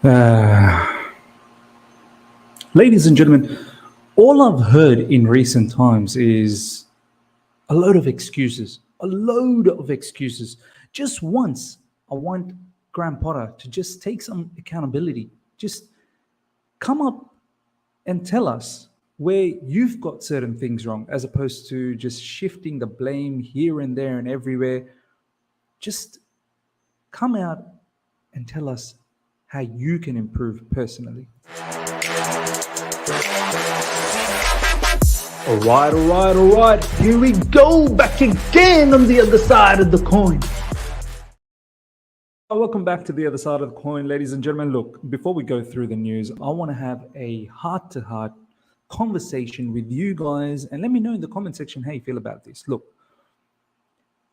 Uh, Ladies and gentlemen, all I've heard in recent times is a load of excuses. A load of excuses. Just once, I want Graham Potter to just take some accountability. Just come up and tell us where you've got certain things wrong, as opposed to just shifting the blame here and there and everywhere. Just come out and tell us how you can improve personally. All right. Here we go, back again on the other side of the coin. Welcome back to the other side of the coin, ladies and gentlemen. Look, before we go through the news, I want to have a heart-to-heart conversation with you guys, and let me know in the comment section how you feel about this. Look,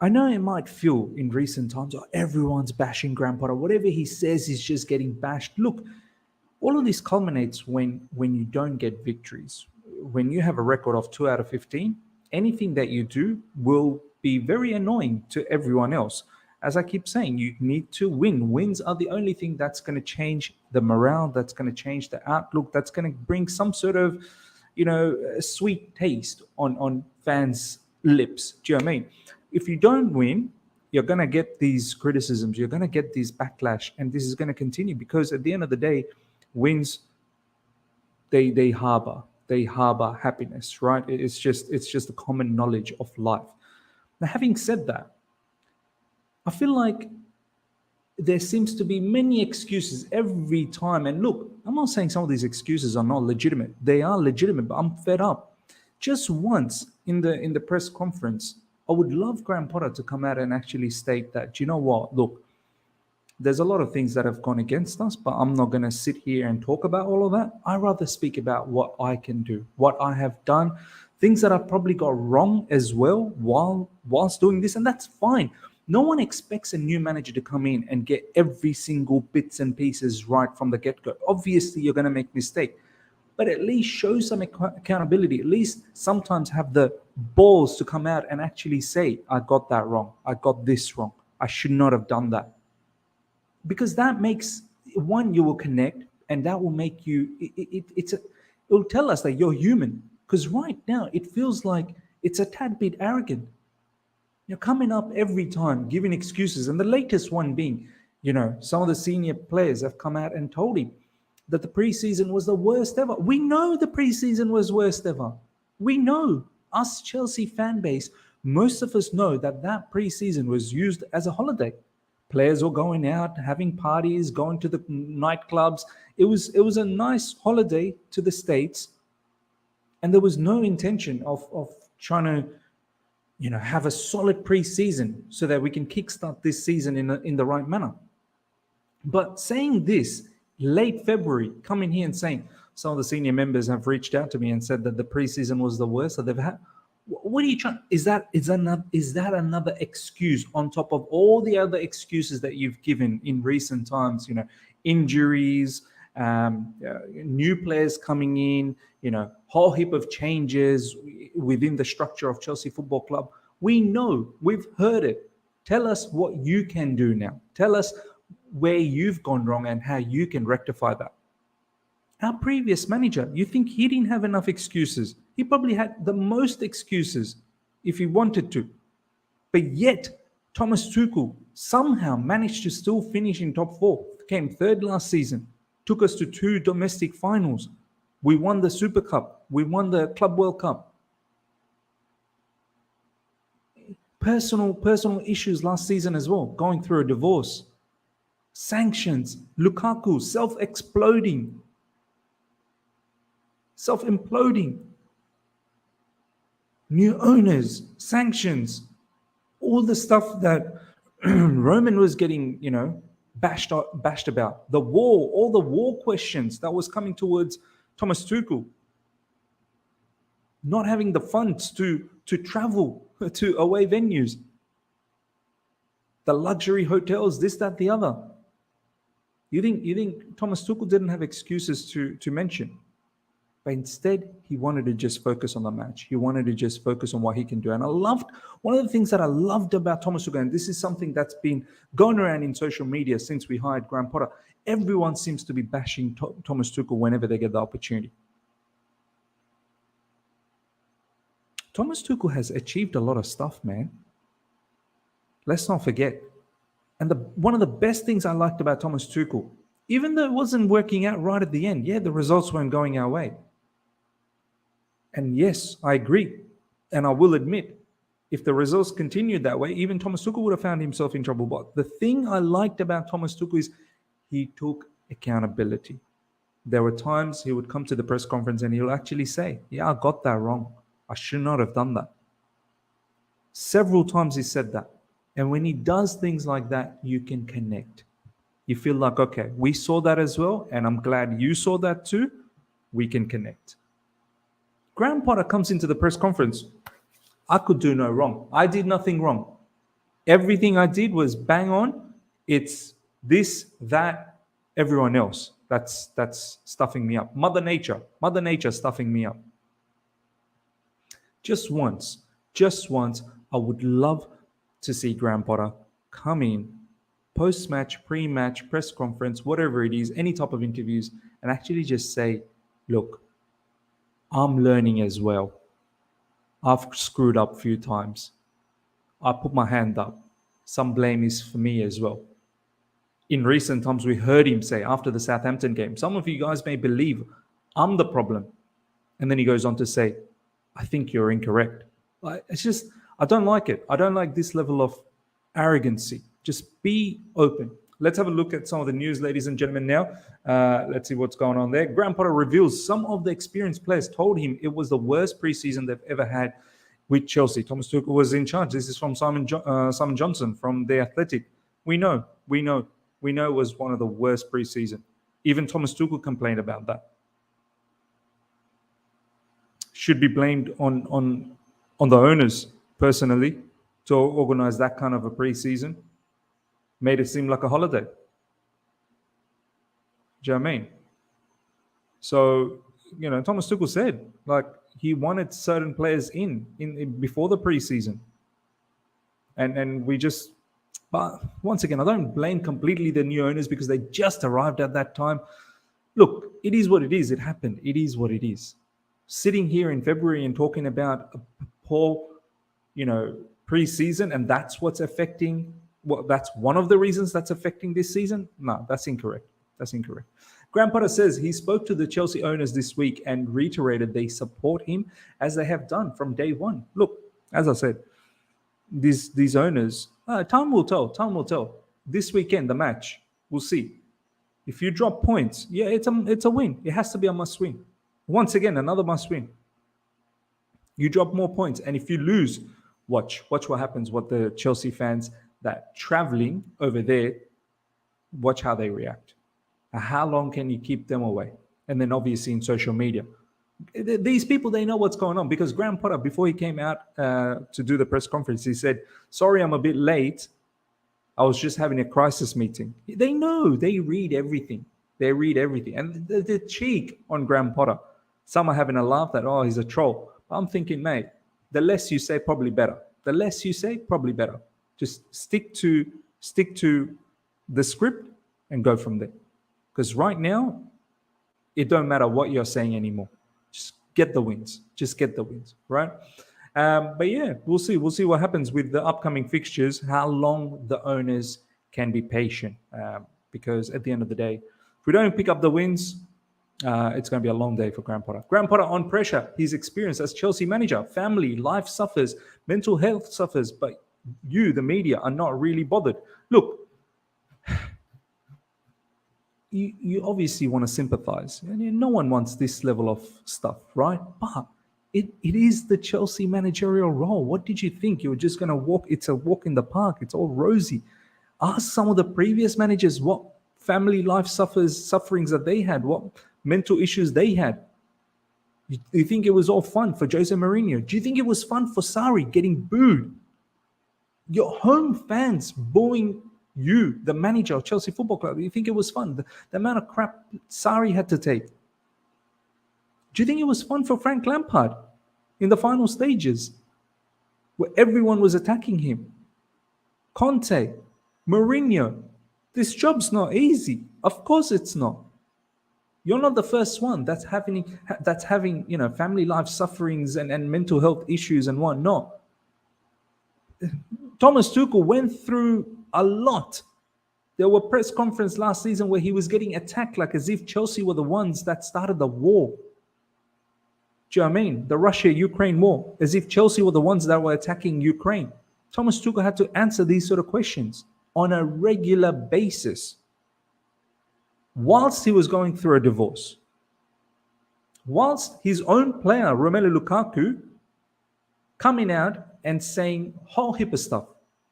I know it might feel in recent times, everyone's bashing Graham Potter. Whatever he says is just getting bashed. Look, all of this culminates when you don't get victories. When you have a record of 2 out of 15, anything that you do will be very annoying to everyone else. As I keep saying, you need to win. Wins are the only thing that's going to change the morale, that's going to change the outlook, that's going to bring some sort of, a sweet taste on fans' lips. Do you know what I mean? If you don't win, you're going to get these criticisms, you're going to get these backlash, and this is going to continue because at the end of the day, wins, they harbor happiness, right? It's just a common knowledge of life. Now, having said that, I feel like there seems to be many excuses every time. And look, I'm not saying some of these excuses are not legitimate. They are legitimate, but I'm fed up. Just once in the press conference, I would love Graham Potter to come out and actually state that, you know what, look, there's a lot of things that have gone against us, but I'm not going to sit here and talk about all of that. I'd rather speak about what I can do, what I have done, things that I've probably got wrong as well whilst doing this, and that's fine. No one expects a new manager to come in and get every single bits and pieces right from the get-go. Obviously, you're going to make mistakes, but at least show some accountability. At least sometimes have the balls to come out and actually say, I got that wrong. I got this wrong. I should not have done that. Because that makes, one, you will connect, and that will make you, it will tell us that you're human. Because right now, it feels like it's a tad bit arrogant. You're coming up every time, giving excuses. And the latest one being, some of the senior players have come out and told him that the preseason was the worst ever. We know the preseason was worst ever. We know, us Chelsea fan base, most of us know that preseason was used as a holiday. Players were going out, having parties, going to the nightclubs. It was a nice holiday to the States. And there was no intention of trying to, have a solid preseason so that we can kickstart this season in the right manner. But saying this, late February, coming here and saying some of the senior members have reached out to me and said that the preseason was the worst that they've had. What are you trying? Is that another excuse on top of all the other excuses that you've given in recent times? Injuries, new players coming in, whole heap of changes within the structure of Chelsea Football Club. We know, we've heard it. Tell us what you can do now. Tell us where you've gone wrong and how you can rectify that. Our previous manager, you think he didn't have enough excuses? He probably had the most excuses if he wanted to. But yet, Thomas Tuchel somehow managed to still finish in top 4. Came third last season. Took us to 2 domestic finals. We won the Super Cup. We won the Club World Cup. Personal issues last season as well. Going through a divorce. Sanctions. Lukaku self-imploding. New owners, sanctions, all the stuff that Roman was getting, bashed about. The war, all the war questions that was coming towards Thomas Tuchel. Not having the funds to travel to away venues. The luxury hotels, this, that, the other. You think Thomas Tuchel didn't have excuses to mention? But instead, he wanted to just focus on the match. He wanted to just focus on what he can do. And one of the things that I loved about Thomas Tuchel, and this is something that's been going around in social media since we hired Graham Potter, everyone seems to be bashing Thomas Tuchel whenever they get the opportunity. Thomas Tuchel has achieved a lot of stuff, man. Let's not forget. And one of the best things I liked about Thomas Tuchel, even though it wasn't working out right at the end, the results weren't going our way. And yes, I agree. And I will admit, if the results continued that way, even Thomas Tuchel would have found himself in trouble. But the thing I liked about Thomas Tuchel is he took accountability. There were times he would come to the press conference and he'll actually say, I got that wrong. I should not have done that. Several times he said that. And when he does things like that, you can connect. You feel like, okay, we saw that as well, and I'm glad you saw that too. We can connect. Graham Potter comes into the press conference. I could do no wrong. I did nothing wrong. Everything I did was bang on. It's this, that, everyone else. That's stuffing me up. Mother Nature stuffing me up. Just once, I would love to see Graham Potter come in, post-match, pre-match, press conference, whatever it is, any type of interviews, and actually just say, look, I'm learning as well. I've screwed up a few times. I put my hand up. Some blame is for me as well. In recent times, we heard him say after the Southampton game, some of you guys may believe I'm the problem. And then he goes on to say, I think you're incorrect. It's just, I don't like it. I don't like this level of arrogancy. Just be open. Let's have a look at some of the news, ladies and gentlemen, now. Let's see what's going on there. Graham Potter reveals some of the experienced players told him it was the worst preseason they've ever had with Chelsea. Thomas Tuchel was in charge. This is from Simon Johnson from The Athletic. We know it was one of the worst preseason. Even Thomas Tuchel complained about that. Should be blamed on the owners personally to organize that kind of a preseason. Made it seem like a holiday. Do you know what I mean? So, Thomas Tuchel said, he wanted certain players in before the preseason. And we just, but once again, I don't blame completely the new owners because they just arrived at that time. Look, it is what it is. It happened. It is what it is. Sitting here in February and talking about a poor, preseason, and that's what's affecting. Well, that's one of the reasons that's affecting this season. No, that's incorrect. Graham Potter says he spoke to the Chelsea owners this week and reiterated they support him as they have done from day one. Look, as I said, these owners, time will tell. This weekend, the match, we'll see. If you drop points, it's a win. It has to be a must win. Once again, another must win. You drop more points, and if you lose, watch what happens. What the Chelsea fans that traveling over there, watch how they react. How long can you keep them away? And then obviously in social media, these people, they know what's going on, because Graham Potter, before he came out to do the press conference, he said, sorry, I'm a bit late. I was just having a crisis meeting. They know, they read everything. And the cheek on Graham Potter. Some are having a laugh that, he's a troll. I'm thinking, mate, the less you say, probably better. Just stick to the script and go from there. Because right now, it don't matter what you're saying anymore. Just get the wins, right? But yeah, we'll see. We'll see what happens with the upcoming fixtures, how long the owners can be patient. Because at the end of the day, if we don't pick up the wins, it's going to be a long day for Graham Potter. Graham Potter on pressure. His experience as Chelsea manager, family, life suffers, mental health suffers, but you, the media, are not really bothered. Look, you obviously want to sympathize. No one wants this level of stuff, right? But it is the Chelsea managerial role. What did you think? You were just going to walk? It's a walk in the park. It's all rosy. Ask some of the previous managers what family life sufferings that they had, what mental issues they had. You think it was all fun for Jose Mourinho? Do you think it was fun for Sarri getting booed? Your home fans booing you, the manager of Chelsea Football Club. You think it was fun? The amount of crap Sarri had to take. Do you think it was fun for Frank Lampard in the final stages where everyone was attacking him? Conte, Mourinho, this job's not easy. Of course it's not. You're not the first one that's having family life sufferings and mental health issues and whatnot. Thomas Tuchel went through a lot. There were press conferences last season where he was getting attacked like as if Chelsea were the ones that started the war. Do you know what I mean? The Russia-Ukraine war, as if Chelsea were the ones that were attacking Ukraine. Thomas Tuchel had to answer these sort of questions on a regular basis whilst he was going through a divorce. Whilst his own player, Romelu Lukaku, coming out and saying whole heap of stuff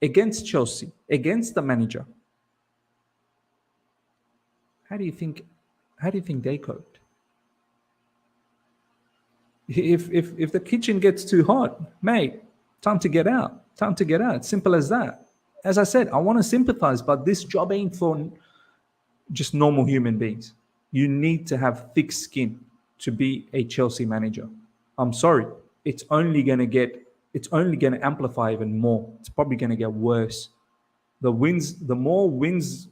against Chelsea, against the manager. How do you think they coped? If the kitchen gets too hot, mate, time to get out. Time to get out. Simple as that. As I said, I want to sympathize, but this job ain't for just normal human beings. You need to have thick skin to be a Chelsea manager. I'm sorry. It's only going to amplify even more. It's probably going to get worse. The more wins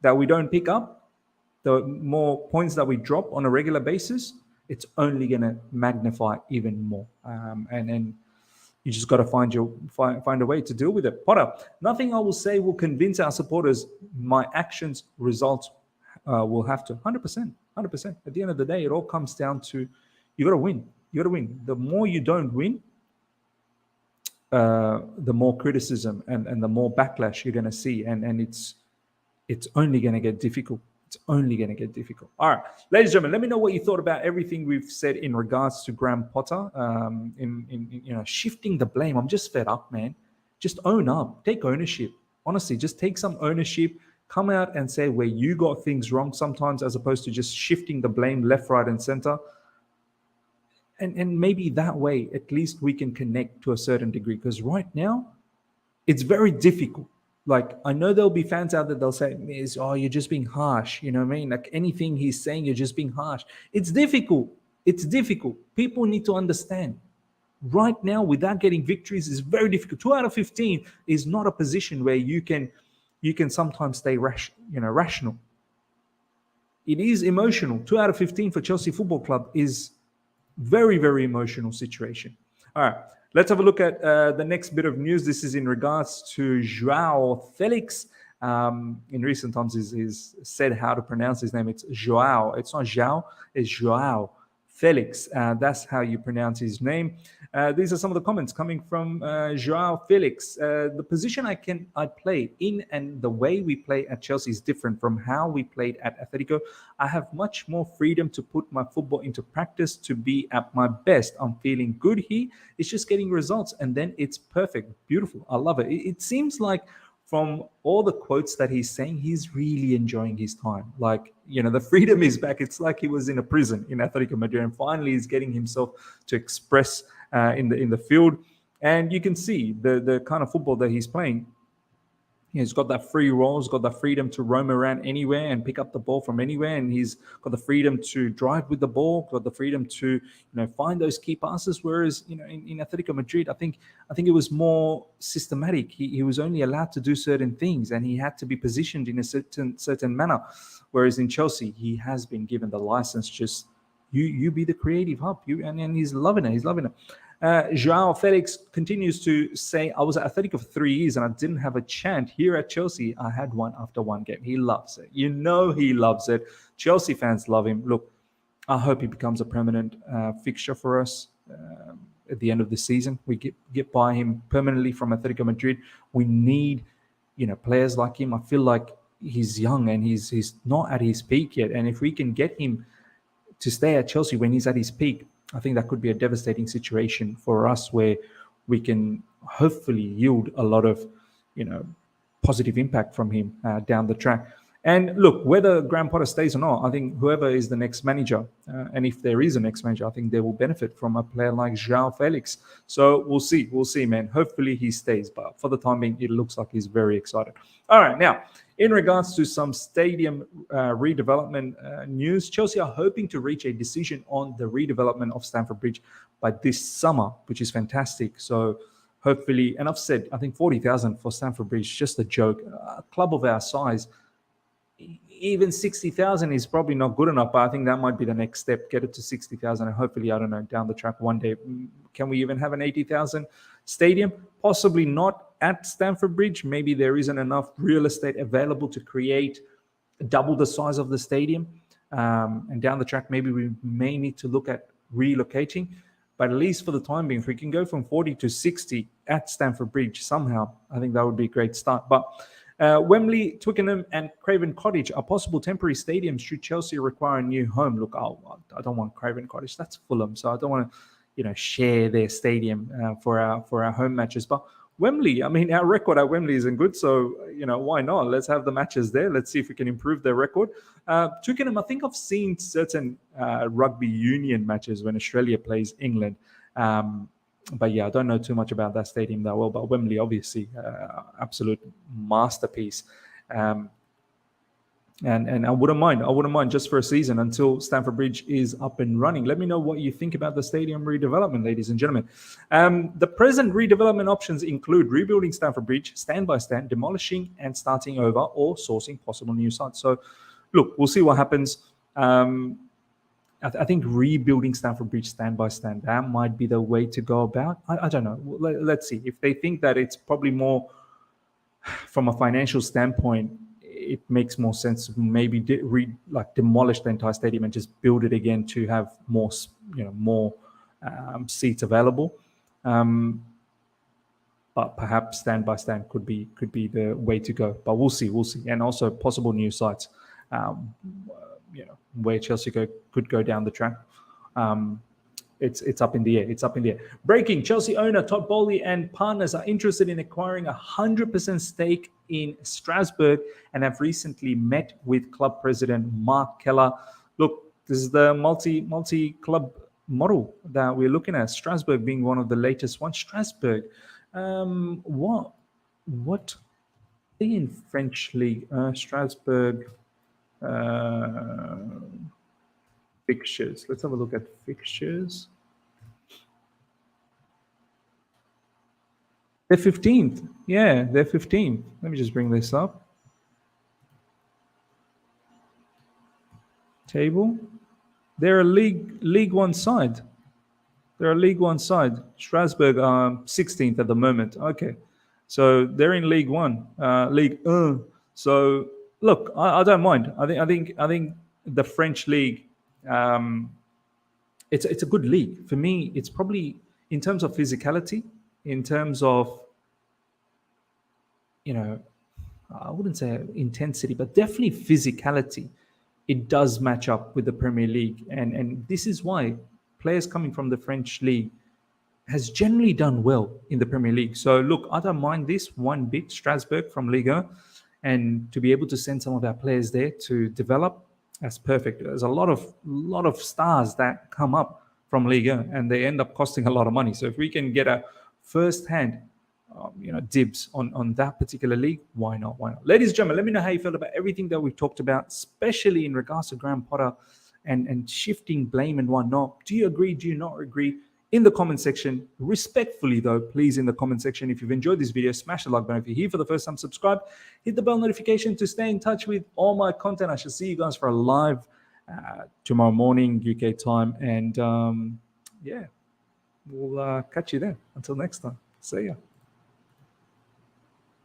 that we don't pick up, the more points that we drop on a regular basis, it's only going to magnify even more. And you just got to find a way to deal with it. Potter, nothing I will say will convince our supporters. My actions, results will have to. 100%. At the end of the day, it all comes down to you got to win. You got to win. The more you don't win, the more criticism and the more backlash you're going to see. And it's only going to get difficult. It's only going to get difficult. All right, ladies and gentlemen, let me know what you thought about everything we've said in regards to Graham Potter. In shifting the blame. I'm just fed up, man. Just own up. Take ownership. Honestly, just take some ownership. Come out and say where you got things wrong sometimes, as opposed to just shifting the blame left, right, and center. And maybe that way, at least we can connect to a certain degree. Because right now, it's very difficult. Like, I know there'll be fans out there, they'll say, Miz, oh, you're just being harsh. You know what I mean? Like, anything he's saying, you're just being harsh. It's difficult. It's difficult. People need to understand. Right now, without getting victories, is very difficult. 2 out of 15 is not a position where you can sometimes stay rational. It is emotional. 2 out of 15 for Chelsea Football Club is very, very emotional situation. All right. Let's have a look at the next bit of news. This is in regards to Joao Felix. In recent times, he's said how to pronounce his name. It's Joao. It's not Joao. It's Joao Felix. That's how you pronounce his name. These are some of the comments coming from Joao Felix. The position I play in and the way we play at Chelsea is different from how we played at Atletico. I have much more freedom to put my football into practice to be at my best. I'm feeling good here. It's just getting results, and then it's perfect. Beautiful. I love it. It seems like from all the quotes that he's saying, he's really enjoying his time. Like, the freedom is back. It's like he was in a prison in Atletico Madrid, and finally he's getting himself to express in the field. And you can see the kind of football that he's playing. He's got that free roll. He's got the freedom to roam around anywhere and pick up the ball from anywhere. And he's got the freedom to drive with the ball, got the freedom to, find those key passes. Whereas, in Atletico Madrid, I think it was more systematic. He was only allowed to do certain things, and he had to be positioned in a certain manner. Whereas in Chelsea, he has been given the license. Just you be the creative hub. And he's loving it. He's loving it. Joao Felix continues to say, I was at Atletico for 3 years and I didn't have a chant. Here at Chelsea, I had one after one game. He loves it. He loves it. Chelsea fans love him. Look, I hope he becomes a permanent fixture for us at the end of the season. We get by him permanently from Atletico Madrid. We need, players like him. I feel like he's young and he's not at his peak yet. And if we can get him to stay at Chelsea when he's at his peak, I think that could be a devastating situation for us, where we can hopefully yield a lot of, positive impact from him down the track. And look, whether Graham Potter stays or not, I think whoever is the next manager, and if there is a next manager, I think they will benefit from a player like Joao Felix. So we'll see, man. Hopefully he stays, but for the time being, it looks like he's very excited. All right, now, In regards to some stadium redevelopment news, Chelsea are hoping to reach a decision on the redevelopment of Stamford Bridge by this summer, which is fantastic. So hopefully, and I've said, I think 40,000 for Stamford Bridge, just a joke. A club of our size, even 60,000 is probably not good enough, but I think that might be the next step. Get it to 60,000, and hopefully, I don't know, down the track one day, can we even have an 80,000 stadium? Possibly not at Stamford Bridge. Maybe there isn't enough real estate available to create double the size of the stadium. And down the track, maybe we may need to look at relocating. But at least for the time being, if we can go from 40 to 60 at Stamford Bridge somehow, I think that would be a great start. But Wembley, Twickenham, and Craven Cottage are possible temporary stadiums should Chelsea require a new home. Look, I don't want Craven Cottage. That's Fulham, so I don't want to, share their stadium for our home matches. But Wembley, I mean, our record at Wembley isn't good, so why not? Let's have the matches there. Let's see if we can improve their record. Twickenham, I think I've seen certain rugby union matches when Australia plays England. But yeah, I don't know too much about that stadium that well. But Wembley, obviously, absolute masterpiece. And I wouldn't mind just for a season until Stamford Bridge is up and running. Let me know what you think about the stadium redevelopment, ladies and gentlemen. The present redevelopment options include rebuilding Stamford Bridge, stand by stand, demolishing and starting over, or sourcing possible new sites. So, look, we'll see what happens. I think rebuilding Stamford Bridge stand by stand, that might be the way to go about. I don't know. Let's see. If they think that it's probably more from a financial standpoint, it makes more sense to maybe demolish the entire stadium and just build it again to have more seats available. But perhaps stand by stand could be the way to go. But we'll see, and also possible new sites, where Chelsea could go down the track. It's up in the air. Breaking: Chelsea owner Todd Bowley and partners are interested in acquiring 100% stake in Strasbourg and have recently met with club president Mark Keller. Look, this is the multi-club model that we're looking at. Strasbourg being one of the latest ones. Strasbourg, what in French league? Strasbourg fixtures. Let's have a look at fixtures. They're 15th. Yeah, they're 15th. Let me just bring this up. Table. They're a League One side. Strasbourg are 16th at the moment. Okay. So they're in League One. League 1. So look, I don't mind. I think the French league, it's a good league. For me, it's probably, in terms of physicality, in terms of, I wouldn't say intensity, but definitely physicality, it does match up with the Premier League. And this is why players coming from the French league has generally done well in the Premier League. So look, I don't mind this one bit, Strasbourg from Liga, and to be able to send some of our players there to develop, that's perfect. There's a lot of stars that come up from Liga and they end up costing a lot of money. So if we can get a first-hand dibs on that particular league, why not? Ladies and gentlemen, let me know how you felt about everything that we've talked about, especially in regards to Graham Potter and shifting blame and whatnot. Do you agree? Do you not agree? In the comment section, respectfully though, please, in the comment section, if you've enjoyed this video, smash the like button. If you're here for the first time, subscribe, hit the bell notification to stay in touch with all my content. I shall see you guys for a live tomorrow morning UK time, and we'll catch you then. Until next time, see ya.